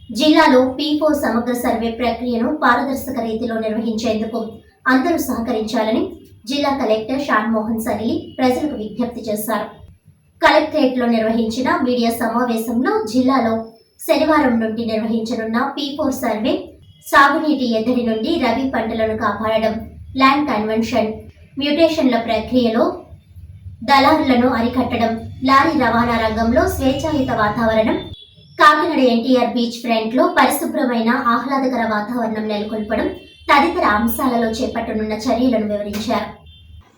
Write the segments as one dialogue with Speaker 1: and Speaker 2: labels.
Speaker 1: జిల్లాలో P4 సమగ్ర survey ప్రక్రియను పారదర్శక రీతిలో నిర్వహించేందుకు అందరూ సహకరించాలని జిల్లా కలెక్టర్ షాన్మోహన్ సరిలి ప్రజలకు విజ్ఞప్తి చేశారు. కలెక్టరేట్లో నిర్వహించిన మీడియా సమావేశంలో జిల్లాలో శనివారం నుండి నిర్వహించనున్న P4 సర్వే, సాగునీటి ఎద్దడి నుండి రబీ పంటలను కాపాడడం, ల్యాండ్ కన్వెన్షన్, మ్యూటేషన్ల ప్రక్రియలో దళారులను అరికట్టడం, లారీ రవాణా రంగంలో స్వేచ్ఛాయుత వాతావరణం, కాకినాడ ఎన్టీఆర్ బీచ్ ఫ్రంట్ లో పరిశుభ్రమైన ఆహ్లాదకర వాతావరణం నెలకొల్పడం తదితర అంశాలలో చేపట్టనున్న చర్యలను వివరించారు.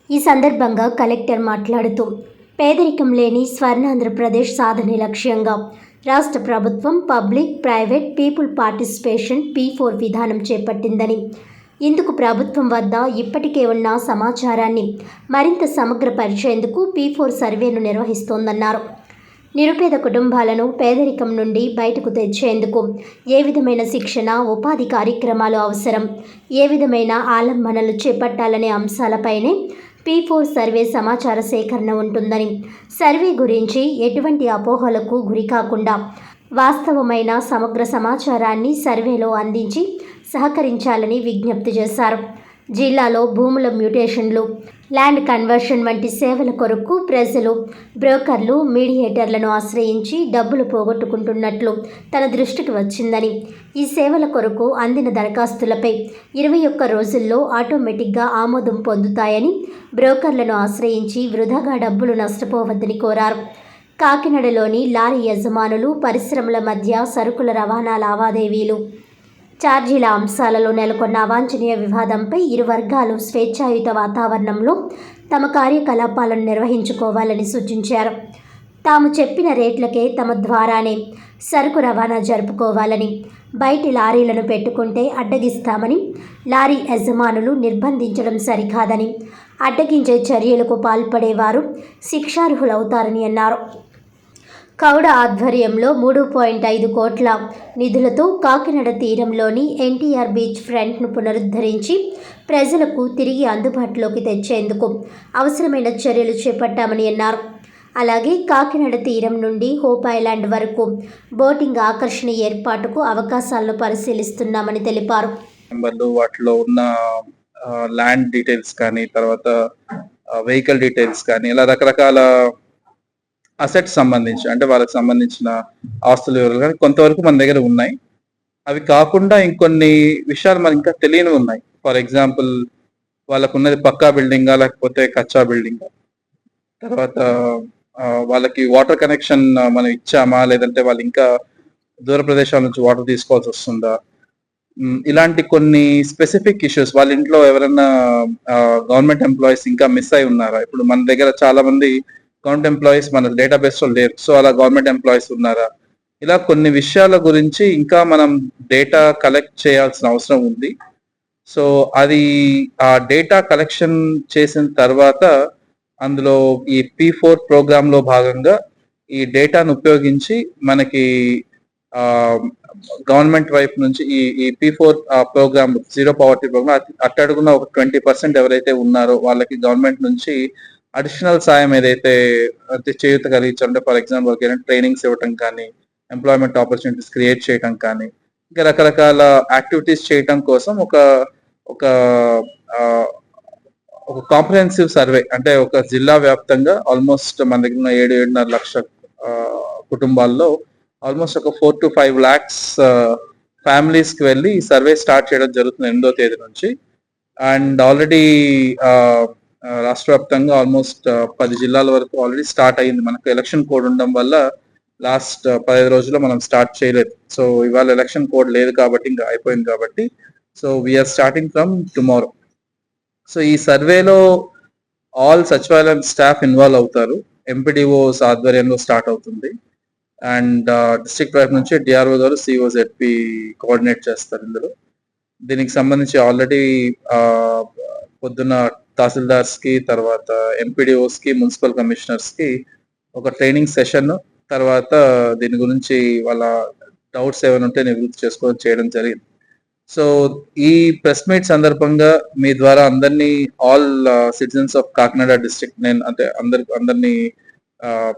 Speaker 1: ఈ సందర్భంగా కలెక్టర్ మాట్లాడుతూ, పేదరికం లేని స్వర్ణాంధ్రప్రదేశ్ సాధనే లక్ష్యంగా రాష్ట్ర ప్రభుత్వం public, private, people participation P4 విధానం చేపట్టిందని, ఇందుకు ప్రభుత్వం వద్ద ఇప్పటికే ఉన్న సమాచారాన్ని మరింత సమగ్రపరిచేందుకు P4 సర్వేను నిర్వహిస్తోందన్నారు. నిరుపేద కుటుంబాలను పేదరికం నుండి బయటకు తెచ్చేందుకు ఏ విధమైన శిక్షణ, ఉపాధి కార్యక్రమాలు అవసరం, ఏ విధమైన ఆలంబనలు చేపట్టాలనే అంశాలపైనే P4 సర్వే సమాచార సేకరణ ఉంటుందని, సర్వే గురించి ఎటువంటి అపోహలకు గురికాకుండా వాస్తవమైన సమగ్ర సమాచారాన్ని సర్వేలో అందించి సహకరించాలని విజ్ఞప్తి చేశారు. జిల్లాలో భూముల మ్యూటేషన్లు, ల్యాండ్ కన్వర్షన్ వంటి సేవల కొరకు ప్రజలు బ్రోకర్లు, మీడియేటర్లను ఆశ్రయించి డబ్బులు పోగొట్టుకుంటున్నట్లు తన దృష్టికి వచ్చిందని, ఈ సేవల కొరకు అందిన దరఖాస్తులపై 21 రోజుల్లో ఆటోమేటిక్గా ఆమోదం పొందుతాయని, బ్రోకర్లను ఆశ్రయించి వృధాగా డబ్బులు నష్టపోవద్దని కోరారు. కాకినాడలోని లారీ యజమానులు, పరిశ్రమల మధ్య సరుకుల రవాణా లావాదేవీలు, ఛార్జీల అంశాలలో నెలకొన్న అవాంఛనీయ వివాదంపై ఇరు వర్గాలు స్వేచ్ఛాయుత వాతావరణంలో తమ కార్యకలాపాలను నిర్వహించుకోవాలని సూచించారు. తాము చెప్పిన రేట్లకే తమ ద్వారానే సరుకు రవాణా జరుపుకోవాలని, బయటి లారీలను పెట్టుకుంటే అడ్డగిస్తామని, లారీ యజమానులు నిర్బంధించడం సరికాదని, అడ్డగించే చర్యలకు పాల్పడేవారు శిక్షార్హులవుతారని అన్నారు. కౌడ ఆధ్వర్యంలో 3.5 కోట్ల నిధులతో కాకినాడ తీరంలోని ఎన్టీఆర్ బీచ్ ఫ్రంట్ను పునరుద్ధరించి ప్రజలకు తిరిగి అందుబాటులోకి తెచ్చేందుకు అవసరమైన చర్యలు చేపట్టామని అన్నారు. అలాగే కాకినాడ తీరం నుండి హోప్ ఐలాండ్ వరకు బోటింగ్ ఆకర్షణ ఏర్పాటుకు అవకాశాలను పరిశీలిస్తున్నామని తెలిపారు.
Speaker 2: వాటిలో ఉన్న ల్యాండ్ డీటెయిల్స్ కానీ, తర్వాత వెహికల్ డీటెయిల్స్ కానీ, ఇలా రకరకాల అసెట్స్ సంబంధించి, అంటే వాళ్ళకి సంబంధించిన ఆస్తుల వివరాలు కానీ కొంతవరకు మన దగ్గర ఉన్నాయి. అవి కాకుండా ఇంకొన్ని విషయాలు మనకి ఇంకా తెలియని ఉన్నాయి. ఫర్ ఎగ్జాంపుల్, వాళ్ళకు ఉన్నది పక్కా బిల్డింగా లేకపోతే కచ్చా బిల్డింగా, తర్వాత వాళ్ళకి వాటర్ కనెక్షన్ మనం ఇచ్చామా, లేదంటే వాళ్ళు ఇంకా దూర ప్రదేశాల నుంచి వాటర్ తీసుకోవాల్సి వస్తుందా, ఇలాంటి కొన్ని స్పెసిఫిక్ ఇష్యూస్. వాళ్ళ ఇంట్లో ఎవరైనా గవర్నమెంట్ ఎంప్లాయీస్ ఇంకా మిస్ అయి ఉన్నారా? ఇప్పుడు మన దగ్గర చాలా మంది గవర్నమెంట్ ఎంప్లాయీస్ మన డేటాబేస్ లో లేరు. సో అలా గవర్నమెంట్ ఎంప్లాయీస్ ఉన్నారా? ఇలా కొన్ని విషయాల గురించి ఇంకా మనం డేటా కలెక్ట్ చేయాల్సిన అవసరం ఉంది. సో అది ఆ డేటా కలెక్షన్ చేసిన తర్వాత అందులో ఈ P4 ప్రోగ్రామ్ లో భాగంగా ఈ డేటాను ఉపయోగించి మనకి గవర్నమెంట్ వైపు నుంచి ఈ P4 programme, zero poverty programme, అట్టడుగున ఒక 20% ఎవరైతే ఉన్నారో వాళ్ళకి గవర్నమెంట్ నుంచి అడిషనల్ సాయం ఏదైతే చేయూత కలిగించాలంటే, ఫర్ ఎగ్జాంపుల్ వాళ్ళకి ట్రైనింగ్స్ ఇవ్వటం కానీ, ఎంప్లాయ్మెంట్ ఆపర్చునిటీస్ క్రియేట్ చేయడం కానీ, ఇంకా రకరకాల యాక్టివిటీస్ చేయటం కోసం ఒక ఒక ఒక కాంప్రహెన్సివ్ సర్వే, అంటే ఒక జిల్లా వ్యాప్తంగా ఆల్మోస్ట్ మన దగ్గర 7-7.5 లక్షల కుటుంబాల్లో ఆల్మోస్ట్ ఒక 4 to 5 lakhs ఫ్యామిలీస్ కి వెళ్ళి ఈ సర్వే స్టార్ట్ చేయడం జరుగుతుంది 8వ తేదీ నుంచి. అండ్ ఆల్రెడీ రాష్ట్ర వ్యాప్తంగా ఆల్మోస్ట్ 10 జిల్లాల వరకు ఆల్రెడీ స్టార్ట్ అయ్యింది. మనకు ఎలక్షన్ కోడ్ ఉండడం వల్ల లాస్ట్ 15 రోజుల్లో మనం స్టార్ట్ చేయలేదు. సో ఇవాళ ఎలక్షన్ కోడ్ లేదు కాబట్టి ఇంకా అయిపోయింది కాబట్టి, so we are starting from tomorrow. So ఈ సర్వేలో ఆల్ సచివాలయం స్టాఫ్ ఇన్వాల్వ్ అవుతారు. ఎంపీడీఓస్ ఆధ్వర్యంలో స్టార్ట్ అవుతుంది. అండ్ డిస్ట్రిక్ట్ వైపు నుంచి డిఆర్ఓ గారు, సిఓ, జెడ్పీ కోఆర్డినేట్ చేస్తారు. ఇందులో దీనికి సంబంధించి ఆల్రెడీ పొద్దున్న తహసీల్దార్స్ కి, తర్వాత ఎంపీడీఓస్ కి, మున్సిపల్ కమిషనర్స్ కి ఒక ట్రైనింగ్ సెషన్, తర్వాత దీని గురించి వాళ్ళ డౌట్స్ ఏమైనా ఉంటే నివృత్తి చేసుకోవడం చేయడం జరిగింది. సో ఈ ప్రెస్ మీట్ సందర్భంగా మీ ద్వారా అందరినీ, all citizens of Kakinada district, నేను అంటే అందరినీ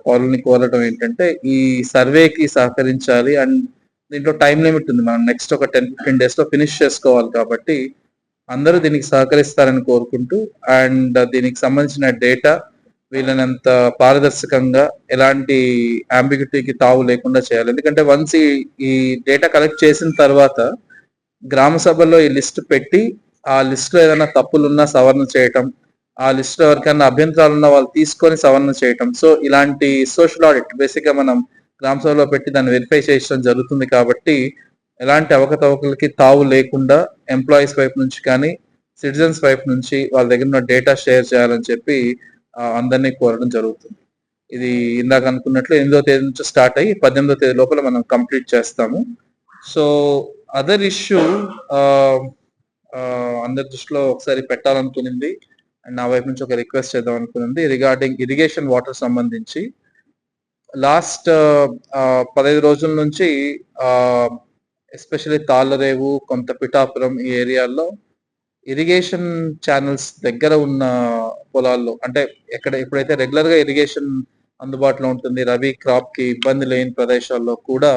Speaker 2: పౌరుల్ని కోరటం ఏంటంటే, ఈ సర్వేకి సహకరించాలి. అండ్ దీంట్లో టైం లిమిట్ ఉంది, మనం నెక్స్ట్ ఒక 10-15 days లో ఫినిష్ చేసుకోవాలి. కాబట్టి అందరూ దీనికి సహకరిస్తారని కోరుకుంటూ, అండ్ దీనికి సంబంధించిన డేటా వీళ్ళనంత పారదర్శకంగా ఎలాంటి అంబిగ్యూటీకి తావు లేకుండా చేయాలి. ఎందుకంటే వన్స్ ఈ డేటా కలెక్ట్ చేసిన తర్వాత గ్రామ సభల్లో ఈ లిస్ట్ పెట్టి ఆ లిస్ట్ లో ఏదైనా తప్పులున్నా సవరణ చేయటం, ఆ లిస్ట్ లో ఎవరికైనా అభ్యంతరాలు ఉన్న వాళ్ళు తీసుకొని సవరణ చేయటం. సో ఇలాంటి సోషల్ ఆడిట్ బేసిక్ గా మనం గ్రామ సభలో పెట్టి దాన్ని వెరిఫై చేయడం జరుగుతుంది. కాబట్టి ఎలాంటి అవకతవకలకి తావు లేకుండా ఎంప్లాయీస్ వైపు నుంచి కానీ సిటిజన్స్ వైపు నుంచి వాళ్ళ దగ్గర ఉన్న డేటా షేర్ చేయాలని చెప్పి అందరినీ కోరడం జరుగుతుంది. ఇది ఇందాక అనుకున్నట్లు 8వ తేదీ నుంచి స్టార్ట్ అయ్యి 18వ తేదీ లోపల మనం కంప్లీట్ చేస్తాము. సో అదర్ ఇష్యూ అందరి దృష్టిలో ఒకసారి పెట్టాలనుకునింది అండ్ నా వైపు నుంచి ఒక రిక్వెస్ట్ చేద్దాం అనుకునింది రిగార్డింగ్ ఇరిగేషన్ వాటర్ సంబంధించి. లాస్ట్ 15 రోజుల నుంచి ఎస్పెషల్లీ తాళ్ళరేవు, కొంత పిఠాపురం ఈ ఏరియాల్లో ఇరిగేషన్ ఛానల్స్ దగ్గర ఉన్న పొలాల్లో, అంటే ఎప్పుడైతే రెగ్యులర్ గా ఇరిగేషన్ అందుబాటులో ఉంటుంది, రబీ క్రాప్ కి ఇబ్బంది లేని ప్రదేశాల్లో కూడా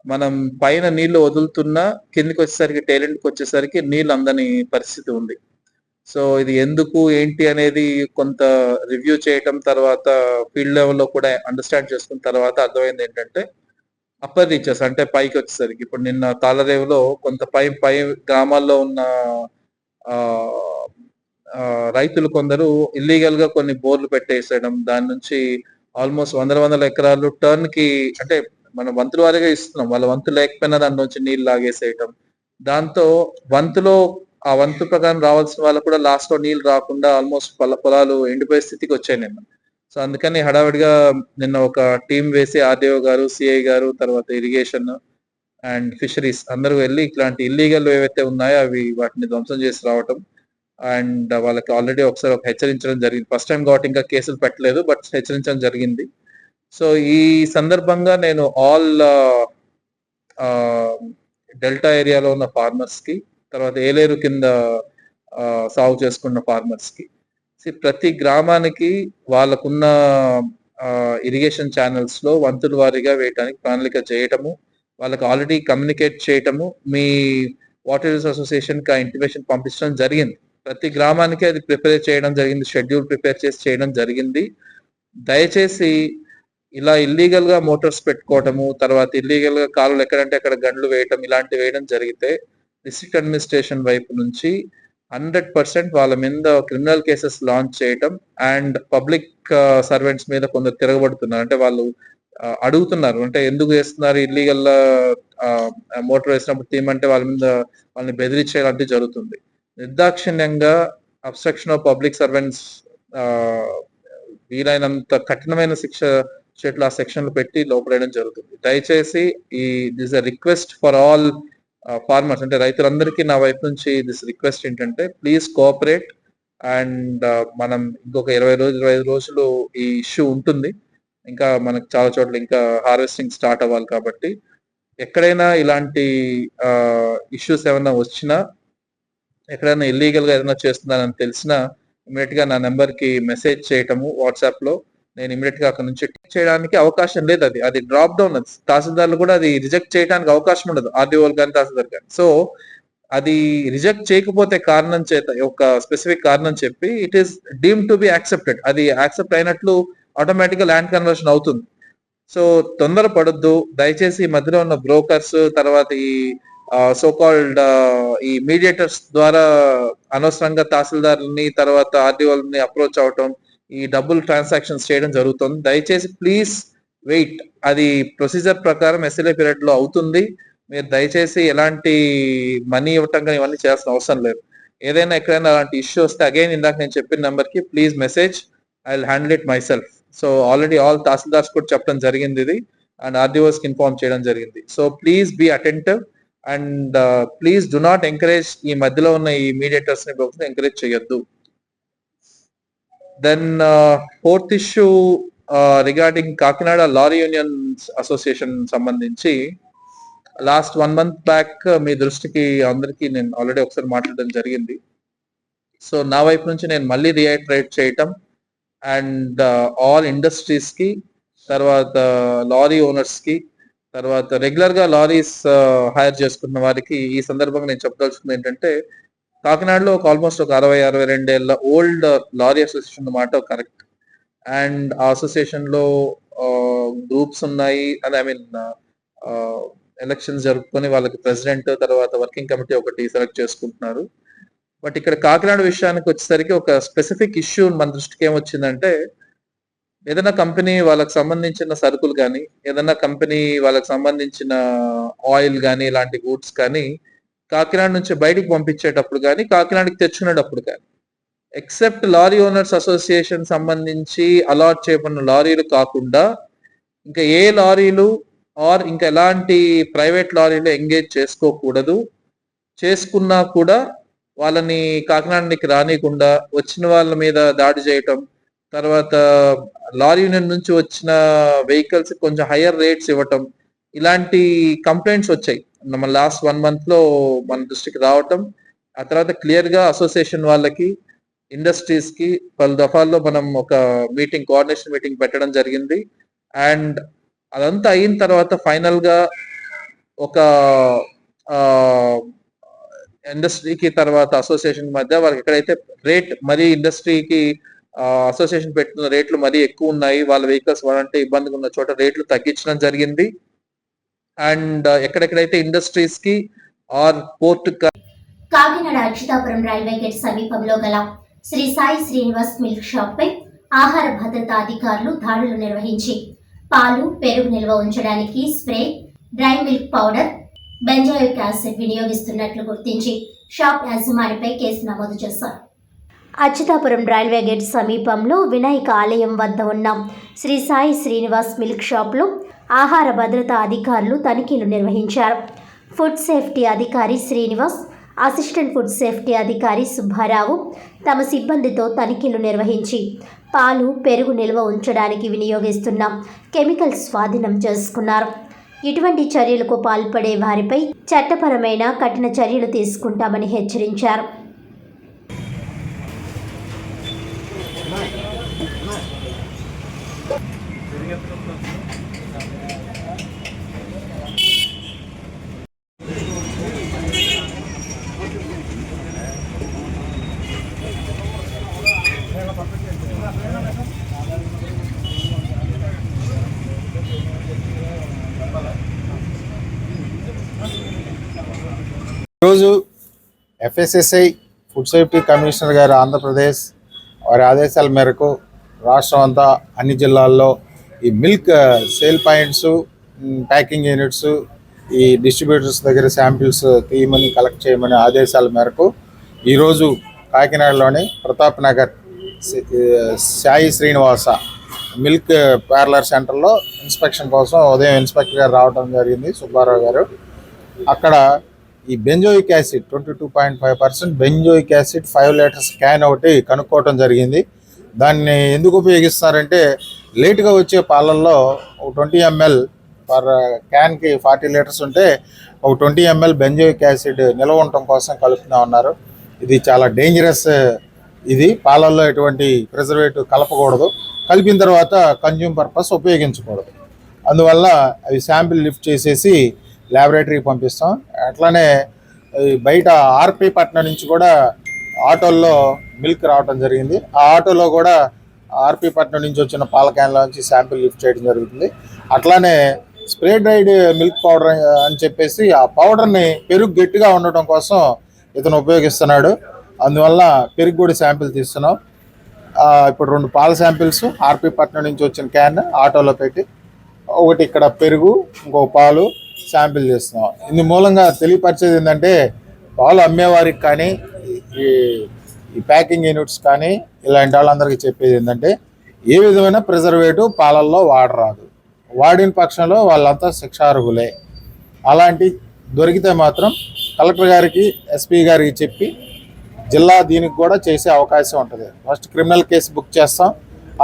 Speaker 2: మనం పైన నీళ్లు వదులుతున్నా కిందికి వచ్చేసరికి టైలెంట్కి వచ్చేసరికి నీళ్ళు అందని పరిస్థితి ఉంది. సో ఇది ఎందుకు ఏంటి అనేది కొంత రివ్యూ చేయటం తర్వాత ఫీల్డ్ లెవెల్లో కూడా అండర్స్టాండ్ చేసుకున్న తర్వాత అర్థమైంది ఏంటంటే అప్పర్ రీచెస్ అంటే పైకి వచ్చేసరికి ఇప్పుడు నిన్న తాళరేవులో కొంత పై గ్రామాల్లో ఉన్న రైతులు కొందరు ఇల్లీగల్ గా కొన్ని బోర్లు పెట్టేసేయడం, దాని నుంచి ఆల్మోస్ట్ వందల ఎకరాలు టర్న్ కి, అంటే మనం వంతుల వారిగా ఇస్తున్నాం, వాళ్ళ వంతు లేకపోయినా దాని నుంచి నీళ్ళు లాగేసేయటం, దాంతో వంతులో ఆ వంతు ప్రకారం రావాల్సిన వాళ్ళకు కూడా లాస్ట్ లో నీళ్ళు రాకుండా ఆల్మోస్ట్ పొలాలు ఎండిపోయే స్థితికి వచ్చాయి నిన్న. సో అందుకని హడావిడిగా నిన్న ఒక టీం వేసి ఆర్డీఓ గారు, సిఐ గారు, తర్వాత ఇరిగేషన్ అండ్ ఫిషరీస్ అందరూ వెళ్ళి ఇట్లాంటి ఇల్లీగల్ ఏవైతే ఉన్నాయో అవి వాటిని ధ్వంసం చేసి రావటం అండ్ వాళ్ళకి ఆల్రెడీ ఒకసారి హెచ్చరించడం జరిగింది. ఫస్ట్ టైం కాబట్టి ఇంకా కేసులు పెట్టలేదు, బట్ హెచ్చరించడం జరిగింది. సో ఈ సందర్భంగా నేను ఆల్ డెల్టా ఏరియాలో ఉన్న ఫార్మర్స్ కి, తర్వాత ఏలేరు కింద సాగు చేసుకున్న ఫార్మర్స్ కి, ప్రతి గ్రామానికి వాళ్ళకున్న ఇరిగేషన్ ఛానల్స్ లో వంతుల వారీగా వేయటానికి ప్రణాళిక చేయటము, వాళ్ళకి ఆల్రెడీ కమ్యూనికేట్ చేయటము, మీ వాటర్ అసోసియేషన్ కి ఆ ఇంటిమేషన్ పంపించడం జరిగింది. ప్రతి గ్రామానికి అది ప్రిపేర్ చేయడం జరిగింది, షెడ్యూల్ ప్రిపేర్ చేసి చేయడం జరిగింది. దయచేసి ఇలా ఇల్లీగల్ గా మోటార్స్ పెట్టుకోవటము, తర్వాత ఇల్లీగల్ గా కాలువలు ఎక్కడంటే అక్కడ గండ్లు వేయటం, ఇలాంటివి వేయడం జరిగితే డిస్ట్రిక్ట్ అడ్మినిస్ట్రేషన్ వైపు నుంచి 100% వాళ్ళ మీద క్రిమినల్ కేసెస్ లాంచ్ చేయటం అండ్ పబ్లిక్ సర్వెంట్స్ మీద కొందరు తిరగబడుతున్నారు. అంటే వాళ్ళు అడుగుతున్నారు, అంటే ఎందుకు చేస్తున్నారు ఇల్లీగల్ మోటార్ వేసినప్పుడు తీయమంటే వాళ్ళ మీద వాళ్ళని బెదిరించేలాంటివి జరుగుతుంది. నిర్దాక్షిణ్యంగా అబ్స్ట్రక్షన్ ఆఫ్ పబ్లిక్ సర్వెంట్స్ వీలైనంత కఠినమైన శిక్ష చెట్లు ఆ సెక్షన్లు పెట్టి లోపలేయడం జరుగుతుంది. దయచేసి this a request for all farmers, అంటే రైతులందరికీ నా వైపు నుంచి దిస్ రిక్వెస్ట్ ఏంటంటే ప్లీజ్ కోఆపరేట్ అండ్ మనం ఇంకొక 25 రోజులు ఈ ఇష్యూ ఉంటుంది. ఇంకా మనకు చాలా చోట్ల ఇంకా హార్వెస్టింగ్ స్టార్ట్ అవ్వాలి. కాబట్టి ఎక్కడైనా ఇలాంటి ఇష్యూస్ ఏమైనా వచ్చినా, ఎక్కడైనా ఇల్లీగల్ గా ఏదైనా చేస్తున్నారని తెలిసినా ఇమీడియట్ గా నా నెంబర్ కి మెసేజ్ చేయటము వాట్సాప్ లో, నేను ఇమీడియట్ గా అక్కడ నుంచి చేయడానికి అవకాశం లేదు. అది డ్రాప్ డౌన్, అది తహసీల్దార్లు కూడా అది రిజెక్ట్ చేయడానికి అవకాశం ఉండదు, ఆర్డీఓలు కానీ తహసీల్దార్ కానీ. సో అది రిజెక్ట్ చేయకపోతే కారణం చేత ఒక స్పెసిఫిక్ కారణం చెప్పి it is deem to be accepted, అది యాక్సెప్ట్ అయినట్లు ఆటోమేటిక్ గా ల్యాండ్ కన్వర్షన్ అవుతుంది. సో తొందర పడొద్దు దయచేసి. మధ్యలో ఉన్న బ్రోకర్స్, తర్వాత ఈ సో కాల్డ్ ఈ మీడియేటర్స్ ద్వారా అనవసరంగా తహసీల్దార్ని తర్వాత ఆర్డీఓలని అప్రోచ్ అవటం, ఈ డబ్బులు ట్రాన్సాక్షన్స్ చేయడం జరుగుతుంది. దయచేసి ప్లీజ్ వెయిట్, అది ప్రొసీజర్ ప్రకారం ఎస్ఎల్ఏ పీరియడ్ లో అవుతుంది. మీరు దయచేసి ఎలాంటి మనీ ఇవ్వటం కానీ ఇవన్నీ చేయాల్సిన అవసరం లేదు. ఏదైనా ఎక్కడైనా అలాంటి ఇష్యూ వస్తే అగైన్ ఇందాక నేను చెప్పిన నెంబర్ కి please message, I will handle it my self. So already all tahsildars కూడా చెప్పడం జరిగింది ఇది, అండ్ ఆర్డీఓస్ కి ఇన్ఫార్మ్ చేయడం జరిగింది. So please be attentive and please do not encourage, ఈ మధ్యలో ఉన్న ఈ మీడియేటర్స్ ని ఎంకరేజ్ చేయొద్దు. Then fourth issue regarding Kakinada lorry union association సంబంధించి లాస్ట్ 1 month బ్యాక్ మీ దృష్టికి అందరికీ నేను ఆల్రెడీ ఒకసారి మాట్లాడడం జరిగింది. సో నా వైపు నుంచి నేను మళ్ళీ రియాక్టరేట్ చేయటం అండ్ ఆల్ ఇండస్ట్రీస్ కి, తర్వాత లారీ ఓనర్స్ కి తర్వాత రెగ్యులర్ గా లారీస్ హైర్ చేసుకున్న వారికి ఈ సందర్భంగా నేను చెప్పదలుచుకుంది ఏంటంటే, కాకినాడలో ఆల్మోస్ట్ ఒక 60-62 ఏళ్ల ఓల్డ్ లారీ అసోసియేషన్ అన్నమాట కరెక్ట్. అండ్ ఆ అసోసియేషన్ లో గ్రూప్స్ ఉన్నాయి. అది ఐ మీన్ ఎలక్షన్స్ జరుపుకొని వాళ్ళకి ప్రెసిడెంట్, తర్వాత వర్కింగ్ కమిటీ ఒకటి సెలెక్ట్ చేసుకుంటున్నారు. బట్ ఇక్కడ కాకినాడ విషయానికి వచ్చేసరికి ఒక స్పెసిఫిక్ ఇష్యూ మన దృష్టికి ఏమొచ్చిందంటే, ఏదైనా కంపెనీ వాళ్ళకి సంబంధించిన సరుకులు కానీ, ఏదైనా కంపెనీ వాళ్ళకి సంబంధించిన ఆయిల్ కానీ, ఇలాంటి గూడ్స్ కానీ కాకినాడ నుంచి బయటికి పంపించేటప్పుడు కానీ, కాకినాడకి తెచ్చుకునేటప్పుడు కానీ, ఎక్సెప్ట్ లారీ ఓనర్స్ అసోసియేషన్ సంబంధించి అలాట్ చేయబడిన లారీలు కాకుండా ఇంకా ఏ లారీలు ఆర్ ఇంకా ఎలాంటి ప్రైవేట్ లారీలు ఎంగేజ్ చేసుకోకూడదు. చేసుకున్నా కూడా వాళ్ళని కాకినాడకి రానియకుండా వచ్చిన వాళ్ళ మీద దాడి చేయటం, తర్వాత లారీ యూనియన్ నుంచి వచ్చిన వెహికల్స్ కొంచెం హయ్యర్ రేట్స్ ఇవ్వటం, ఇలాంటి కంప్లైంట్స్ వచ్చాయి. మన లాస్ట్ 1 month లో మన దృష్టికి రావటం. ఆ తర్వాత క్లియర్ గా అసోసియేషన్ వాళ్ళకి, ఇండస్ట్రీస్ కి పలు దఫాల్లో మనం ఒక మీటింగ్, కోఆర్డినేషన్ మీటింగ్ పెట్టడం జరిగింది. అండ్ అదంతా అయిన తర్వాత ఫైనల్ గా ఒక ఇండస్ట్రీకి తర్వాత అసోసియేషన్ మధ్య వాళ్ళకి ఎక్కడైతే రేట్ మరీ ఇండస్ట్రీకి అసోసియేషన్ పెట్టిన రేట్లు మరీ ఎక్కువ ఉన్నాయి, వాళ్ళ వెహికల్స్ వాడంటే ఇబ్బందిగా ఉన్న చోట రేట్లు తగ్గించడం జరిగింది. అండ్ ఎక్కడెక్కడైతే ఇండస్ట్రీస్ కి ఆర్ port
Speaker 1: Kakinada Atchutapuram railway gate సమీపంలో గల శ్రీ సాయి శ్రీనివాస్ మిల్క్ షాప్ పై ఆహార భద్రతా అధికారులు దాడులు నిర్వహించి పాలు, పెరుగు నిల్వ ఉంచడానికి spray, dry milk powder, benzoic acid వినియోగిస్తున్నట్లు గుర్తించి షాప్ యజమానిపై కేసు నమోదు చేశారు. అచ్యుతాపురం రైల్వే గేట్ సమీపంలో వినాయక ఆలయం వద్ద ఉన్న శ్రీ సాయి శ్రీనివాస్ మిల్క్ షాప్లో ఆహార భద్రతా అధికారులు తనిఖీలు నిర్వహించారు. ఫుడ్ సేఫ్టీ అధికారి శ్రీనివాస్, అసిస్టెంట్ ఫుడ్ సేఫ్టీ అధికారి సుబ్బారావు తమ సిబ్బందితో తనిఖీలు నిర్వహించి పాలు, పెరుగు నిల్వ ఉంచడానికి వినియోగిస్తున్న కెమికల్స్ స్వాధీనం చేసుకున్నారు. ఇటువంటి చర్యలకు పాల్పడే వారిపై చట్టపరమైన కఠిన చర్యలు తీసుకుంటామని హెచ్చరించారు.
Speaker 3: ఈరోజు ఎఫ్ఎస్ఎస్ఐ ఫుడ్ సేఫ్టీ కమిషనర్ గారు ఆంధ్రప్రదేశ్ వారి ఆదేశాల మేరకు రాష్ట్రం అంతా అన్ని జిల్లాల్లో ఈ milk sale points, packing units, ఈ డిస్ట్రిబ్యూటర్స్ దగ్గర శాంపిల్స్ తీయమని, కలెక్ట్ చేయమని ఆదేశాల మేరకు ఈరోజు కాకినాడలోని ప్రతాప్ నగర్ సాయి శ్రీనివాస మిల్క్ పార్లర్ సెంటర్లో ఇన్స్పెక్షన్ కోసం ఉదయం ఇన్స్పెక్టర్ గారు రావడం జరిగింది, సుబ్బారావు గారు. అక్కడ ఈ benzoic acid 22.5% benzoic acid 5 litres can ఒకటి కనుక్కోవటం జరిగింది. దాన్ని ఎందుకు ఉపయోగిస్తున్నారంటే, లేటుగా వచ్చే పాలల్లో ఒక 20 ml పర్ క్యాన్కి 40 లీటర్స్ ఉంటే ఒక 20 ml బెంజోయిక్ యాసిడ్ నిల్వ ఉండటం కోసం కలుపుతూ ఉన్నారు. ఇది చాలా డేంజరస్. ఇది పాలల్లో ఎటువంటి ప్రిజర్వేటివ్ కలపకూడదు, కలిపిన తర్వాత కన్జ్యూమ్ పర్పస్ ఉపయోగించకూడదు. అందువల్ల అవి శాంపిల్ లిఫ్ట్ చేసేసి ల్యాబొరేటరీకి పంపిస్తాం. అట్లానే బయట ఆర్పి పట్నం నుంచి కూడా ఆటోల్లో మిల్క్ రావడం జరిగింది. ఆ ఆటోలో కూడా ఆర్పి పట్నం నుంచి వచ్చిన పాల క్యాన్ల నుంచి శాంపిల్ లిఫ్ట్ చేయడం జరుగుతుంది. అట్లానే స్ప్రే డ్రైడ్ మిల్క్ పౌడర్ అని చెప్పేసి ఆ పౌడర్ని పెరుగు గట్టిగా ఉండటం కోసం ఇతను ఉపయోగిస్తున్నాడు. అందువల్ల పెరుగు కూడా శాంపిల్ తీస్తున్నాం. ఇప్పుడు 2 పాల శాంపిల్స్ ఆర్పి పట్నం నుంచి వచ్చిన క్యాన్ ఆటోలో పెట్టి, ఒకటి ఇక్కడ పెరుగు, ఇంకో పాలు శాంపిల్ చేస్తున్నాం. ఇందు మూలంగా తెలియపరిచేది ఏంటంటే, పాలు అమ్మేవారికి కానీ, ఈ ప్యాకింగ్ యూనిట్స్ కానీ, ఇలాంటి వాళ్ళందరికీ చెప్పేది ఏంటంటే, ఏ విధమైన ప్రిజర్వేటివ్ పాలల్లో వాడరాదు. వాడిన పక్షంలో వాళ్ళంతా శిక్షార్హులే. అలాంటి దొరికితే మాత్రం కలెక్టర్ గారికి, ఎస్పీ గారికి చెప్పి జిల్లా దీనికి కూడా చేసే అవకాశం ఉంటుంది. ఫస్ట్ క్రిమినల్ కేసు బుక్ చేస్తాం,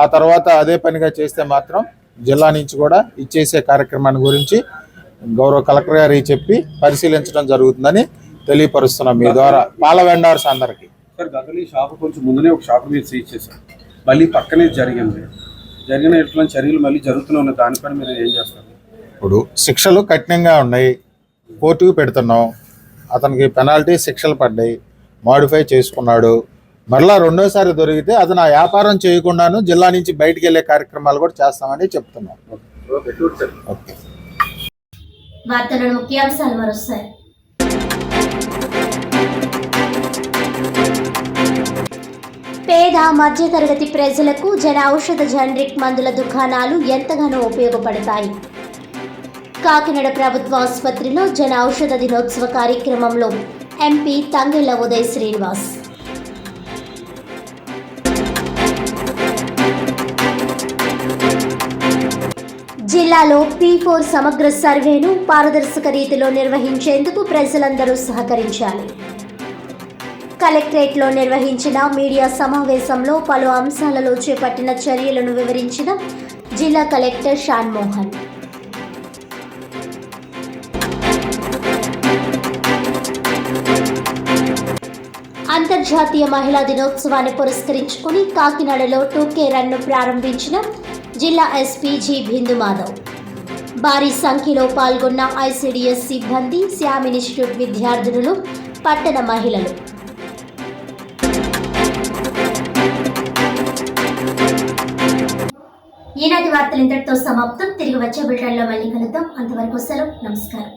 Speaker 3: ఆ తర్వాత అదే పనిగా చేస్తే మాత్రం జిల్లా నుంచి కూడా ఇచ్చేసే కార్యక్రమాన్ని గురించి గౌరవ కలెక్టర్ గారికి చెప్పి పరిశీలించడం జరుగుతుందని తెలియపరుస్తున్నాం మీ ద్వారా పాల వెండర్స్ అందరికీ.
Speaker 4: సార్, గతంలో ఈ షాప్ కొంచెం ముందునే ఒక షాప్ మీరు సీజ్ చేశారు, మళ్ళీ పక్కనే జరిగిన ఇట్లాంటి చర్యలు మళ్ళీ జరుగుతూనే ఉన్నాయి. దానిపైన మీరు ఏం చేస్తారు?
Speaker 3: ఇప్పుడు శిక్షలు కఠినంగా ఉన్నాయి, కోర్టుకు పెడుతున్నాం, అతనికి పెనాల్టీ శిక్షలు పడ్డాయి, మాడిఫై చేసుకున్నాడు. మరలా రెండోసారి దొరికితే అతను ఆ వ్యాపారం చేయకుండాను జిల్లా నుంచి బయటికి వెళ్ళే కార్యక్రమాలు కూడా చేస్తామని చెప్తున్నాం. ఓకే.
Speaker 1: వార్తలను ముఖ్యాంశాలు మరోసారి. పేద మధ్యతరగతి ప్రజలకు జన ఔషధ జనరిక్ మందుల దుకాణాలు ఎంతగానో ఉపయోగపడతాయి. కాకినాడ ప్రభుత్వ ఆసుపత్రిలో జన ఔషధ దినోత్సవ కార్యక్రమంలో ఎంపీ తంగెళ్ల ఉదయ్ శ్రీనివాస్. జిల్లాలో P4 సమగ్ర సర్వేను పారదర్శక రీతిలో నిర్వహించేందుకు ప్రజలందరూ సహకరించాలి. కలెక్టరేట్లో నిర్వహించిన మీడియా సమావేశంలో పలు అంశాలలో చేపట్టిన చర్యలను వివరించిన జిల్లా కలెక్టర్ షాన్ మోహన్. అంతర్జాతీయ మహిళా దినోత్సవాన్ని పురస్కరించుకుని కాకినాడలో 2K రన్ను ప్రారంభించిన జిల్లా ఎస్పీ జి బిందు మాధవ్. భారీ సంఖ్యలో పాల్గొన్న ICDS సిబ్బంది, శ్యామ్ ఇన్స్టిట్యూట్ విద్యార్థినులు, పట్టణ మహిళలు. ఈనాటి వార్తలు ఇంతటితో సమాప్తం. తిరిగి వచ్చే బులెటిన్లో మళ్ళీ కలుద్దాం. అంతవరకు సెలవు. నమస్కారం.